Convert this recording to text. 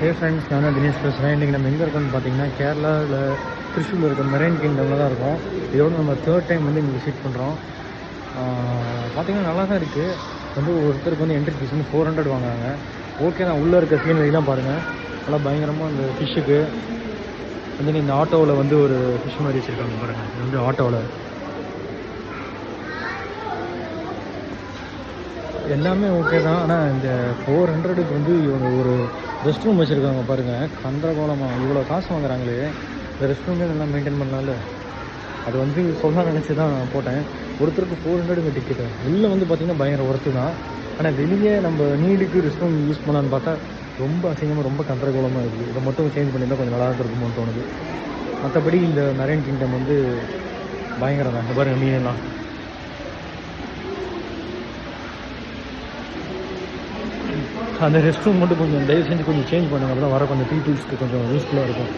Hey friends, நான் தான் தினேஷ் பேசுகிறேன். இன்றைக்கி நம்ம எங்கே இருக்கோம்னு பார்த்தீங்கன்னா கேரளாவில் திருச்சூரில் இருக்க மெரைன் கிங்டமில் தான் இருக்கோம். இதோட நம்ம 3rd டைம் வந்து இங்கே விசிட் பண்ணுறோம். பார்த்திங்கன்னா நல்லா தான் இருக்குது. வந்து ஒருத்தருக்கு வந்து என்ட்ரி ஃபீஸ் வந்து 400 வாங்குறாங்க. ஓகே தான். உள்ளே இருக்க சீனரிலாம் பாருங்கள், நல்லா பயங்கரமாக இந்த ஃபிஷ்ஷுக்கு வந்து இந்த ஆட்டோவில் வந்து ஒரு ஃபிஷ் மாதிரி வச்சுருக்காங்க பாருங்கள். இது வந்து ஆட்டோவில் எல்லாமே ஓகே தான். ஆனால் இந்த 400க்கு வந்து இவங்க ஒரு ரெஸ்ட் ரூம் வச்சுருக்காங்க பாருங்கள். கந்தரகோலமாக இவ்வளோ காசு வாங்குறாங்களே, இந்த ரெஸ்ட் ரூமே நல்லா மெயின்டைன் பண்ணலாம்ல. அது வந்து சொல்ல நினச்சி தான் நான் போட்டேன். ஒருத்தருக்கு 400 டிக்கெட்டு. உள்ளே வந்து பார்த்திங்கன்னா பயங்கர ஒர்த்து தான். ஆனால் வெளியே நம்ம நீடுக்கு ரெஸ்ட் ரூம் யூஸ் பண்ணலான்னு பார்த்தா ரொம்ப அசிங்கமாக, ரொம்ப கந்தரகோலமாக இருக்குது. இதை மட்டும் சேஞ்ச் பண்ணியிருந்தால் கொஞ்சம் நல்லா இருக்குமோன்னு தோணுது. மற்றபடி இந்த மெரைன் கிங்டம் வந்து பயங்கரம் தான். பாருங்கள் மீனெல்லாம். அந்த ரெஸ்ட் ரூம் மட்டும் கொஞ்சம் தயவு செஞ்சு கொஞ்சம் சேஞ்ச் பண்ணுங்கள். அப்போ தான் வர கொஞ்சம் பீப்புள்ஸ்க்கு கொஞ்சம் யூஸ்ஃபுல்லாக இருக்கும்.